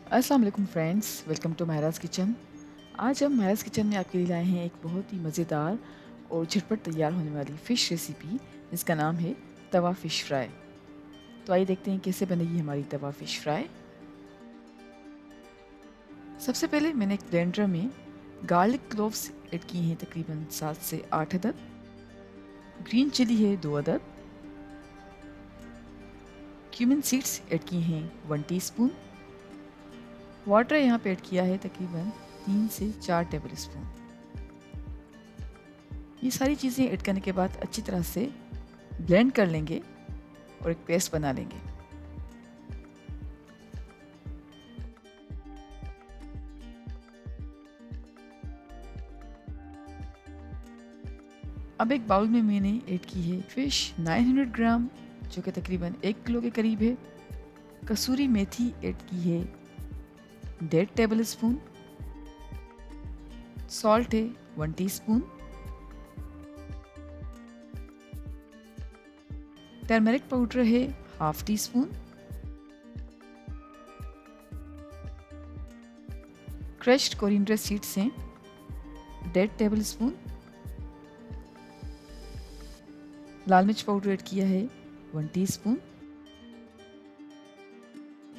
अस्सलाम वालेकुम friends, welcome to Maharaj kitchen. आज हम महराज किचन में आपके लिए लाए हैं एक बहुत ही मज़ेदार और झटपट तैयार होने वाली फ़िश रेसिपी जिसका नाम है तवा फ़िश फ्राई। तो आइए देखते हैं कैसे बनेगी हमारी तवा फ़िश फ्राई। सबसे पहले मैंने एक ब्लेंडर में गार्लिक क्लोव्स ऐड किए हैं तकरीबन 7 से 8 अदद। ग्रीन चिली है 2 अदद। क्यूमिन सीड्स ऐड किए हैं 1 टीस्पून। वाटर यहाँ पे ऐड किया है तकरीबन 3 से 4 टेबल स्पून। ये सारी चीज़ें ऐड करने के बाद अच्छी तरह से ब्लेंड कर लेंगे और एक पेस्ट बना लेंगे। अब एक बाउल में मैंने ऐड की है फिश 900 ग्राम जो कि तकरीबन 1 किलो के करीब है। कसूरी मेथी ऐड की है 1.5 टेबल स्पून। सॉल्ट है 1 टीस्पून। टर्मरिक पाउडर है half tea spoon. Crushed coriander seeds हैं 1.5 टेबल स्पून। लाल मिर्च पाउडर ऐड किया है 1 टीस्पून।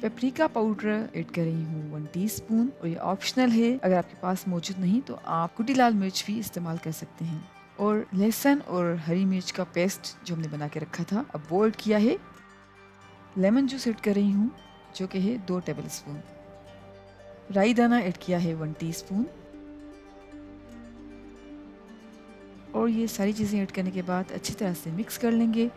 पेपरिका पाउडर ऐड कर रही हूँ 1 टीस्पून और ये ऑप्शनल है, अगर आपके पास मौजूद नहीं तो आप कुटी लाल मिर्च भी इस्तेमाल कर सकते हैं। और लहसुन और हरी मिर्च का पेस्ट जो हमने बना के रखा था अब वो ऐड किया है। लेमन जूस ऐड कर रही हूँ जो कि है 2 टेबल स्पून। राई दाना ऐड किया है 1 टीस्पून। और ये सारी चीज़ें ऐड करने के बाद अच्छी तरह से मिक्स कर लेंगे।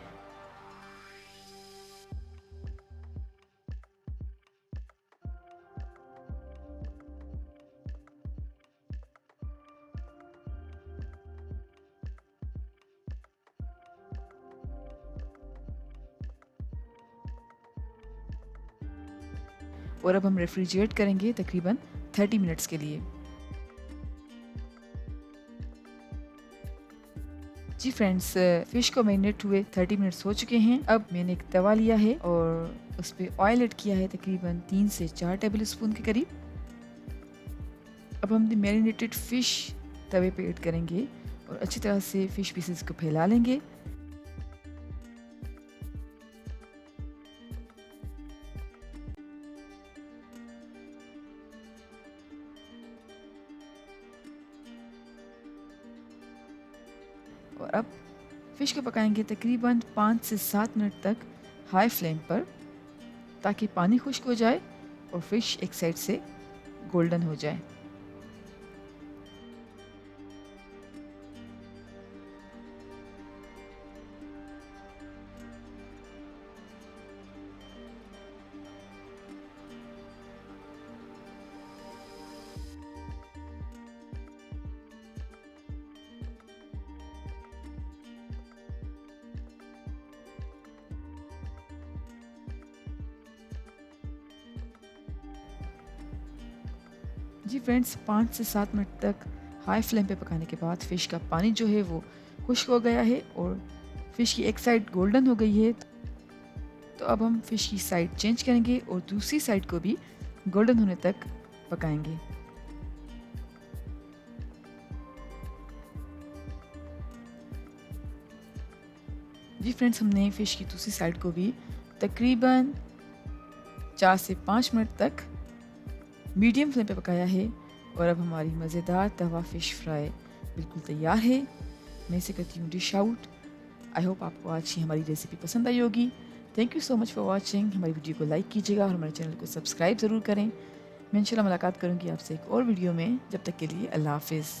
और अब हम रेफ्रिजरेट करेंगे तकरीबन 30 मिनट्स के लिए। जी फ्रेंड्स, फिश को मैरिनेट हुए 30 मिनट्स हो चुके हैं। अब मैंने एक तवा लिया है और उस पर ऑयल ऐड किया है तकरीबन 3 से 4 टेबल स्पून के करीब। अब हम मैरिनेटेड फिश तवे पे ऐड करेंगे और अच्छी तरह से फिश पीसेस को फैला लेंगे। और अब फिश को पकाएंगे तकरीबन 5 से 7 मिनट तक हाई फ्लेम पर, ताकि पानी खुश्क हो जाए और फिश एक साइड से गोल्डन हो जाए। जी फ्रेंड्स, 5 से 7 मिनट तक हाई फ्लेम पे पकाने के बाद फ़िश का पानी जो है वो खुश्क हो गया है और फ़िश की एक साइड गोल्डन हो गई है। तो अब हम फ़िश की साइड चेंज करेंगे और दूसरी साइड को भी गोल्डन होने तक पकाएंगे। जी फ्रेंड्स, हमने फ़िश की दूसरी साइड को भी तकरीबन 4 से 5 मिनट तक मीडियम फ्लेम पे पकाया है और अब हमारी मज़ेदार तवा फ़िश फ्राई बिल्कुल तैयार है। मैं इसे करती हूँ डिश आउट। आई होप आपको आज की हमारी रेसिपी पसंद आई होगी। Thank you so much for watching. हमारी वीडियो को लाइक कीजिएगा और हमारे चैनल को सब्सक्राइब ज़रूर करें। मैं इंशाल्लाह मुलाकात करूँगी आपसे एक और वीडियो में। जब तक के लिए अल्लाह हाफ़िज़।